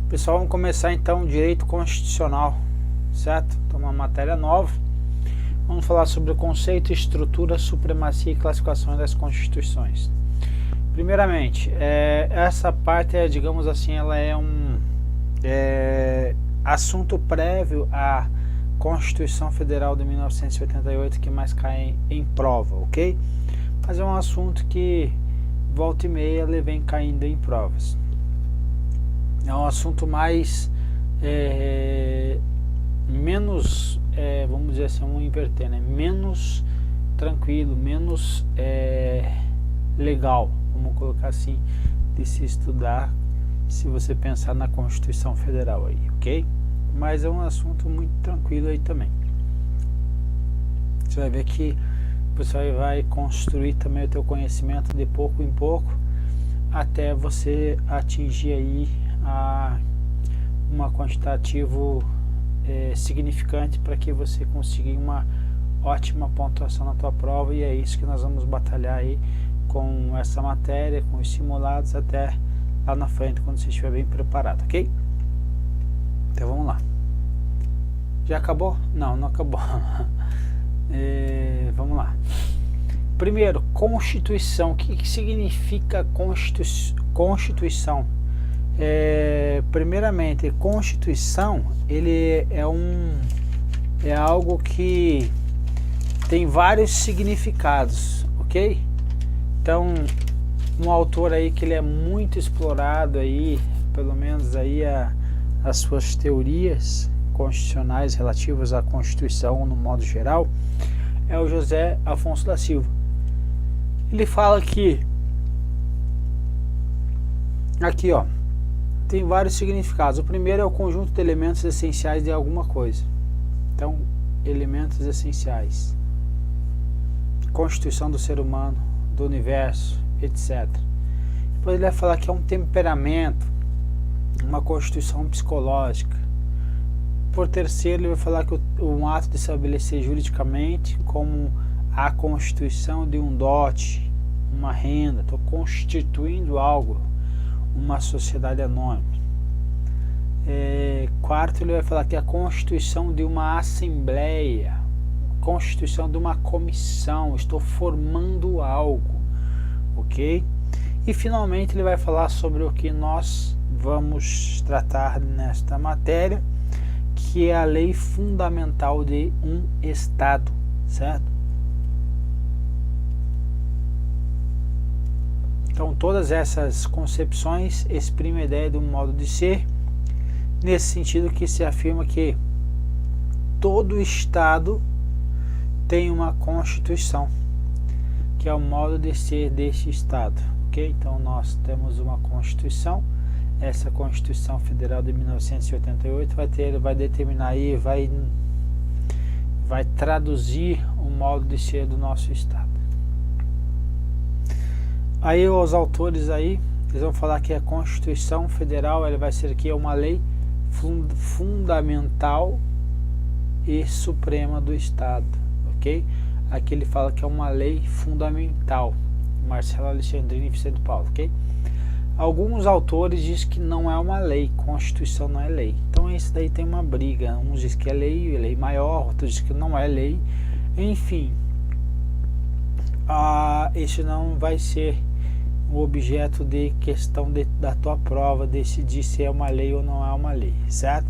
Pessoal, vamos começar então direito constitucional, certo? Então, uma matéria nova. Vamos falar sobre o conceito, estrutura, supremacia e classificação das constituições. Primeiramente, essa parte digamos assim, ela é um assunto prévio à Constituição Federal de 1988 que mais cai em prova, ok? Mas é um assunto que volta e meia ele vem caindo em provas. É um assunto mais menos, vamos dizer assim, vamos inverter, né? Menos tranquilo, menos legal, vamos colocar assim, de se estudar, se você pensar na Constituição Federal aí, ok? Mas é um assunto muito tranquilo aí também. Você vai ver que você vai construir também o teu conhecimento de pouco em pouco, até você atingir aí uma quantitativo significante para que você consiga uma ótima pontuação na tua prova, e é isso que nós vamos batalhar aí com essa matéria, com os simulados, até lá na frente, quando você estiver bem preparado, ok? Então vamos lá. Já acabou? Não, não acabou. Vamos lá. Primeiro, Constituição. O que significa Constituição? Primeiramente, Constituição, ele é algo que tem vários significados, ok? Então, um autor aí que ele é muito explorado aí, pelo menos aí as suas teorias constitucionais relativas à Constituição no modo geral, é o José Afonso da Silva. Ele fala que aqui, ó, tem vários significados. O primeiro é o conjunto de elementos essenciais de alguma coisa. Então, elementos essenciais. Constituição do ser humano, do universo, etc. Depois ele vai falar que é um temperamento, uma constituição psicológica. Por terceiro, ele vai falar que um ato de estabelecer juridicamente como a constituição de um dote, uma renda, estou constituindo algo, uma sociedade anônima. Quarto, ele vai falar que a constituição de uma assembleia, constituição de uma comissão, estou formando algo, ok? E finalmente ele vai falar sobre o que nós vamos tratar nesta matéria, que é a lei fundamental de um Estado, certo? Então, todas essas concepções exprimem a ideia de um modo de ser, nesse sentido que se afirma que todo Estado tem uma Constituição, que é o modo de ser deste Estado, ok? Então, nós temos uma Constituição, essa Constituição Federal de 1988 vai determinar aí, vai traduzir o modo de ser do nosso Estado. Aí os autores aí, eles vão falar que a Constituição Federal, ela vai ser aqui uma lei fundamental e suprema do Estado, ok? Aqui ele fala que é uma lei fundamental, Marcelo Alexandrino e Vicente Paulo, ok? Alguns autores dizem que não é uma lei, Constituição não é lei. Então isso daí tem uma briga, uns dizem que é lei maior, outros dizem que não é lei, enfim. Esse não vai ser o objeto de questão da tua prova, decidir se é uma lei ou não é uma lei, certo?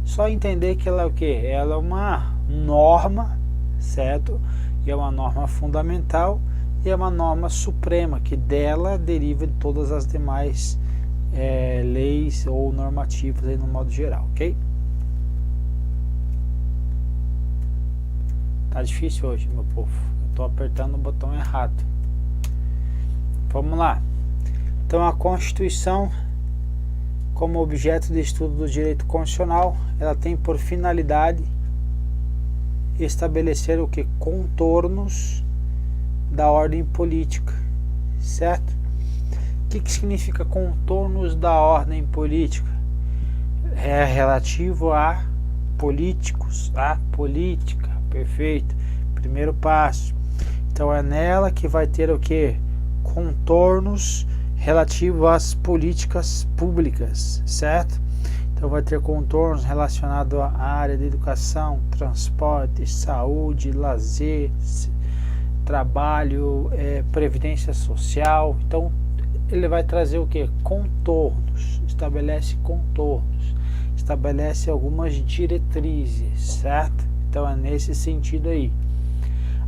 Só entender que ela é o que? Ela é uma norma, certo? E é uma norma fundamental e é uma norma suprema, que dela deriva de todas as demais leis ou normativas aí no modo geral, ok? Tá difícil hoje, meu povo. Eu tô apertando o botão errado. Vamos lá. Então, a Constituição, como objeto de estudo do direito constitucional, ela tem por finalidade estabelecer o que? Contornos da ordem política, certo? O que significa contornos da ordem política? É relativo a políticos, a política, perfeito. Primeiro passo. Então é nela que vai ter o que? Contornos relativos às políticas públicas, certo? Então vai ter contornos relacionados à área de educação, transporte, saúde, lazer, trabalho, previdência social. Então ele vai trazer o que? Contornos, estabelece contornos, estabelece algumas diretrizes, certo? Então é nesse sentido aí.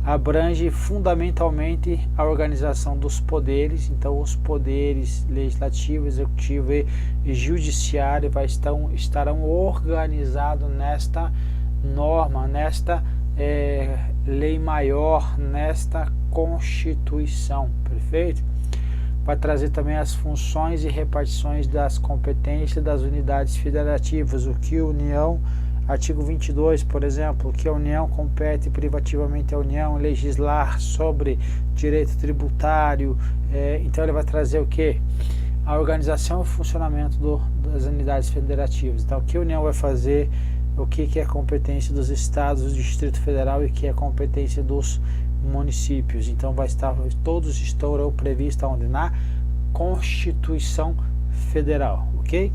Abrange fundamentalmente a organização dos poderes, então os poderes legislativo, executivo e judiciário estarão organizados nesta norma, nesta lei maior, nesta Constituição, perfeito? Vai trazer também as funções e repartições das competências das unidades federativas, o que a União, artigo 22, por exemplo, que a União compete privativamente à União legislar sobre direito tributário. Então ele vai trazer o que? A organização e o funcionamento das unidades federativas. Então o que a União vai fazer, o que é competência dos estados, do Distrito Federal e o que é competência dos municípios. Então todos estarão previstos onde? Na Constituição Federal, ok?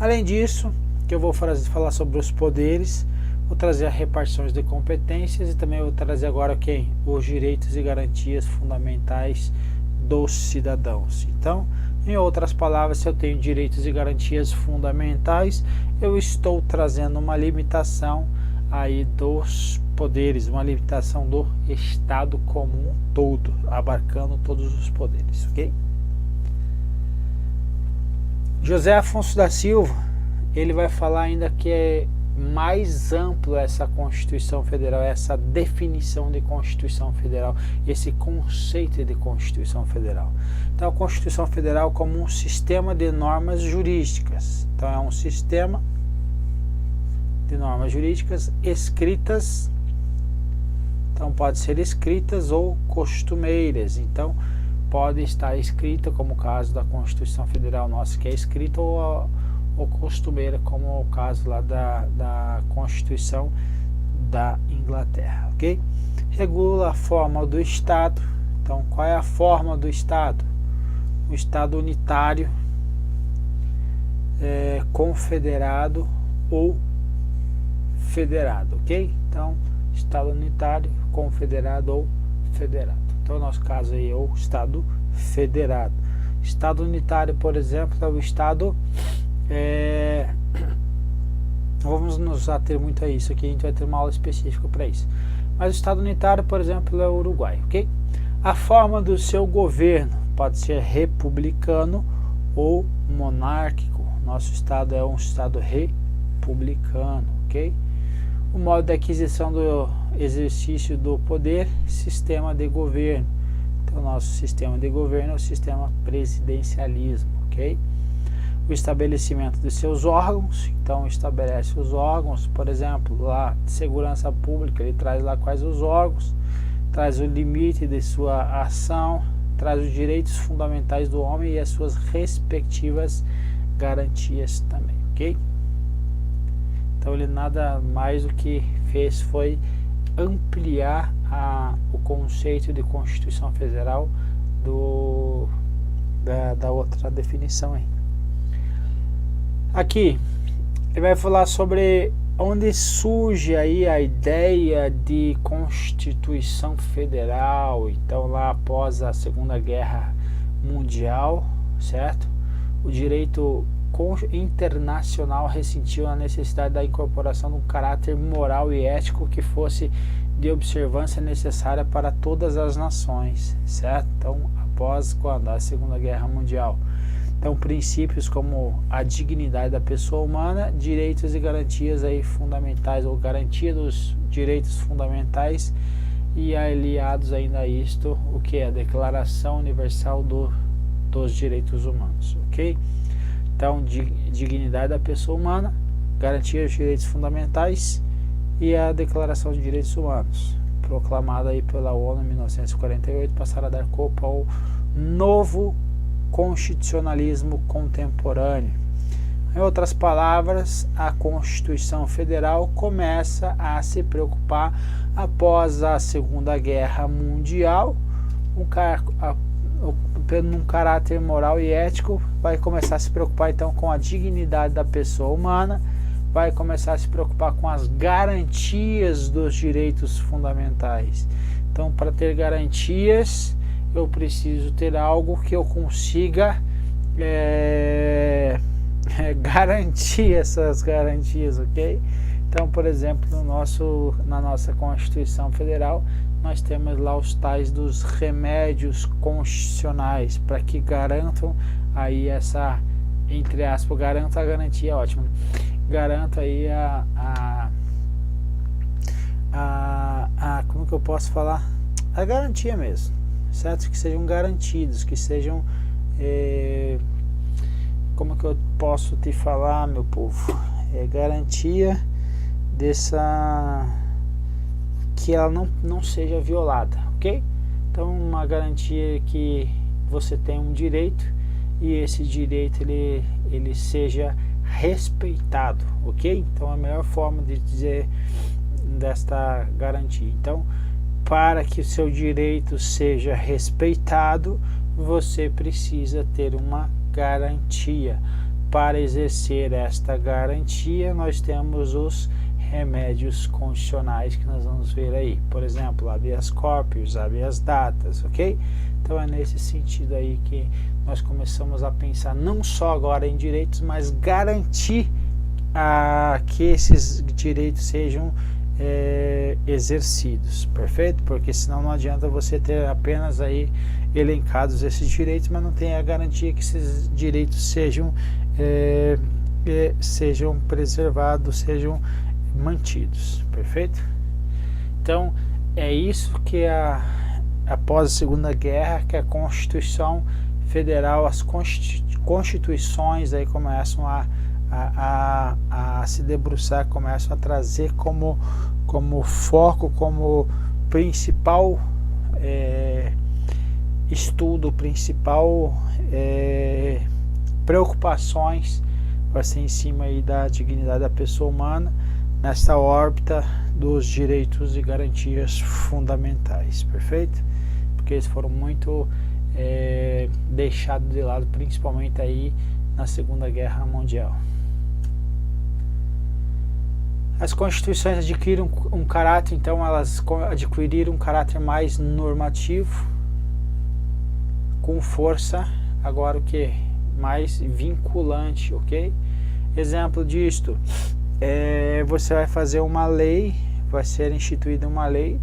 Além disso, que eu vou falar sobre os poderes, vou trazer as repartições de competências e também vou trazer agora os direitos e garantias fundamentais dos cidadãos. Então, em outras palavras, se eu tenho direitos e garantias fundamentais, eu estou trazendo uma limitação aí dos poderes, uma limitação do Estado como um todo, abarcando todos os poderes, ok? José Afonso da Silva, ele vai falar ainda que é mais amplo essa Constituição Federal, essa definição de Constituição Federal, esse conceito de Constituição Federal. Então, a Constituição Federal como um sistema de normas jurídicas. Então, é um sistema de normas jurídicas escritas, então pode ser escritas ou costumeiras. Então, pode estar escrita, como o caso da Constituição Federal nossa, que é escrita, ou costumeira, como é o caso lá da Constituição da Inglaterra, ok? Regula a forma do Estado. Então, qual é a forma do Estado? O Estado unitário, confederado ou federado, ok? Então, Estado unitário, confederado ou federado. Então, no nosso caso aí é o Estado federado. Estado unitário, por exemplo, é o Estado... vamos nos ater muito a isso aqui, a gente vai ter uma aula específica para isso. Mas o Estado unitário, por exemplo, é o Uruguai, ok? A forma do seu governo pode ser republicano ou monárquico. Nosso Estado é um Estado republicano, ok? O modo de aquisição do exercício do poder, sistema de governo. Então, nosso sistema de governo é o sistema presidencialismo, ok? O estabelecimento de seus órgãos, então estabelece os órgãos, por exemplo, lá de segurança pública, ele traz lá quais os órgãos, traz o limite de sua ação, traz os direitos fundamentais do homem e as suas respectivas garantias também, ok? Então ele nada mais do que fez foi ampliar o conceito de Constituição Federal da outra definição aí. Aqui, ele vai falar sobre onde surge aí a ideia de Constituição Federal. Então, lá após a Segunda Guerra Mundial, certo? O direito internacional ressentiu a necessidade da incorporação de um caráter moral e ético que fosse de observância necessária para todas as nações, certo? Então, após a Segunda Guerra Mundial. Então, princípios como a dignidade da pessoa humana, direitos e garantias aí fundamentais, ou garantia dos direitos fundamentais, e aliados ainda a isto, o que é a Declaração Universal dos Direitos Humanos, ok? Então, dignidade da pessoa humana, garantia dos direitos fundamentais e a Declaração de Direitos Humanos, proclamada aí pela ONU em 1948, passará a dar corpo ao novo constitucionalismo contemporâneo. Em outras palavras, a Constituição Federal começa a se preocupar após a Segunda Guerra Mundial, num caráter moral e ético, vai começar a se preocupar então com a dignidade da pessoa humana, vai começar a se preocupar com as garantias dos direitos fundamentais. Então, para ter garantias, eu preciso ter algo que eu consiga garantir essas garantias, ok? Então, por exemplo, na nossa Constituição Federal, nós temos lá os tais dos remédios constitucionais, para que garantam aí essa, entre aspas, garanta a garantia, ótimo, garanta aí como que eu posso falar? A garantia mesmo, certo? Que sejam garantidos, que sejam, como que eu posso te falar, meu povo? Garantia dessa, que ela não seja violada, ok? Então, uma garantia que você tem um direito e esse direito ele seja respeitado, ok? Então, a melhor forma de dizer desta garantia. Então, para que o seu direito seja respeitado, você precisa ter uma garantia. Para exercer esta garantia, nós temos os remédios constitucionais que nós vamos ver aí, por exemplo, habeas corpus, habeas datas, ok? Então é nesse sentido aí que nós começamos a pensar não só agora em direitos, mas garantir que esses direitos sejam exercidos, perfeito? Porque senão não adianta você ter apenas aí elencados esses direitos, mas não tem a garantia que esses direitos sejam preservados, sejam mantidos, perfeito? Então é isso que após a Segunda Guerra, que a Constituição Federal, as constituições aí começam a se debruçar, começam a trazer como foco, como principal estudo, principal preocupações, vai ser em cima aí da dignidade da pessoa humana, nessa órbita dos direitos e garantias fundamentais, perfeito? Porque eles foram muito deixados de lado, principalmente aí na Segunda Guerra Mundial. As constituições adquiriram um caráter, então elas adquiriram um caráter mais normativo, com força, agora o que? Mais vinculante, ok? Exemplo disto, você vai fazer uma lei, vai ser instituída uma lei,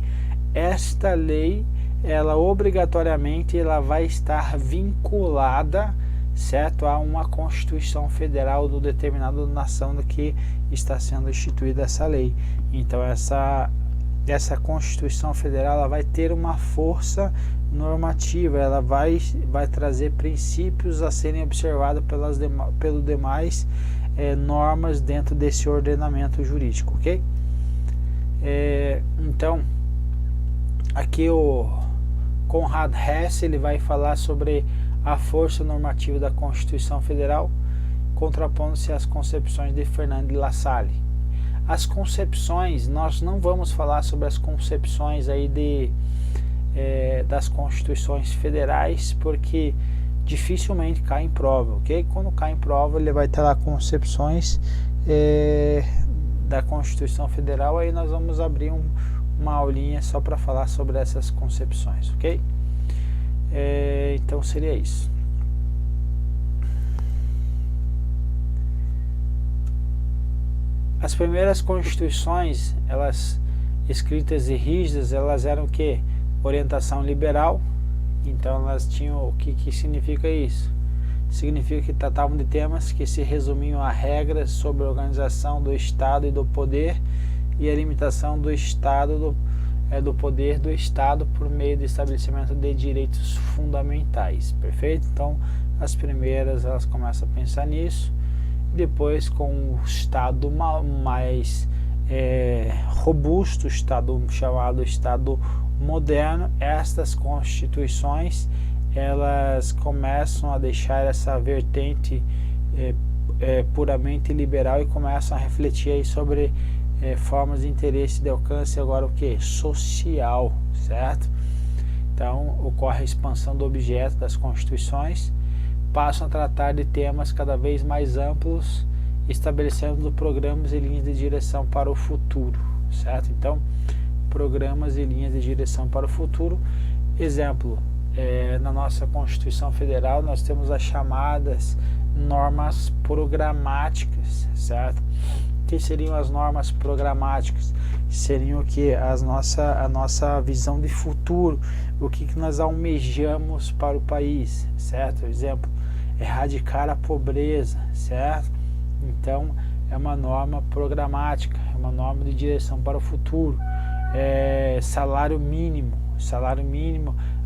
esta lei, ela obrigatoriamente ela vai estar vinculada, certo, a uma Constituição Federal do determinada nação do que está sendo instituída essa lei. Então essa Constituição Federal ela vai ter uma força normativa, ela vai trazer princípios a serem observados pelos demais normas dentro desse ordenamento jurídico, ok? Então aqui o Conrad Hess ele vai falar sobre a força normativa da Constituição Federal, contrapondo-se às concepções de Fernando de La Salle. As concepções, nós não vamos falar sobre as concepções aí das constituições federais, porque dificilmente cai em prova, ok? Quando cai em prova, ele vai ter lá concepções da Constituição Federal, aí nós vamos abrir uma aulinha só para falar sobre essas concepções, ok? Então seria isso. As primeiras constituições, elas escritas e rígidas, elas eram o que? Orientação liberal. Então elas tinham, o que significa isso? Significa que tratavam de temas que se resumiam a regras sobre a organização do Estado e do poder e a limitação do Estado, do poder do Estado por meio do estabelecimento de direitos fundamentais, perfeito? Então as primeiras elas começam a pensar nisso. Depois, com o Estado mais robusto, Estado chamado Estado moderno, estas constituições elas começam a deixar essa vertente puramente liberal e começam a refletir aí sobre formas de interesse de alcance agora o que? Social, certo? Então, ocorre a expansão do objeto das constituições, passam a tratar de temas cada vez mais amplos, estabelecendo programas e linhas de direção para o futuro, certo? Então, programas e linhas de direção para o futuro. Exemplo, na nossa Constituição Federal nós temos as chamadas normas programáticas, certo? O que seriam as normas programáticas? Seriam o que? A nossa visão de futuro, o que nós almejamos para o país, certo? Exemplo, erradicar a pobreza, certo? Então, é uma norma programática, é uma norma de direção para o futuro. Salário mínimo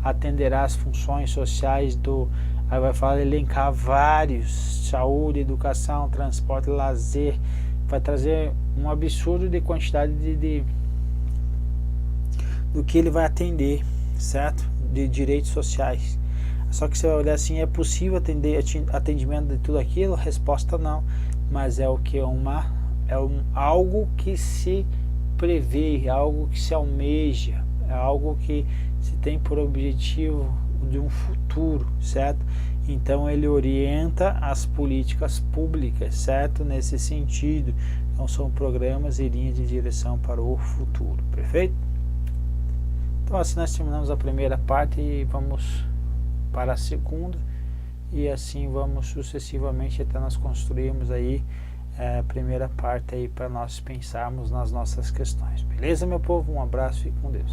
atenderá às funções sociais aí vai falar, elencar vários, saúde, educação, transporte, lazer, vai trazer um absurdo de quantidade do que ele vai atender, certo? De direitos sociais. Só que você vai olhar assim, é possível atendimento de tudo aquilo? Resposta não, mas é o que? Algo que se prevê, algo que se almeja, é algo que se tem por objetivo de um futuro, certo? Então ele orienta as políticas públicas, certo? Nesse sentido. Então são programas e linhas de direção para o futuro, perfeito? Então assim nós terminamos a primeira parte e vamos para a segunda, e assim vamos sucessivamente até nós construirmos aí a primeira parte aí para nós pensarmos nas nossas questões. Beleza, meu povo? Um abraço e com Deus.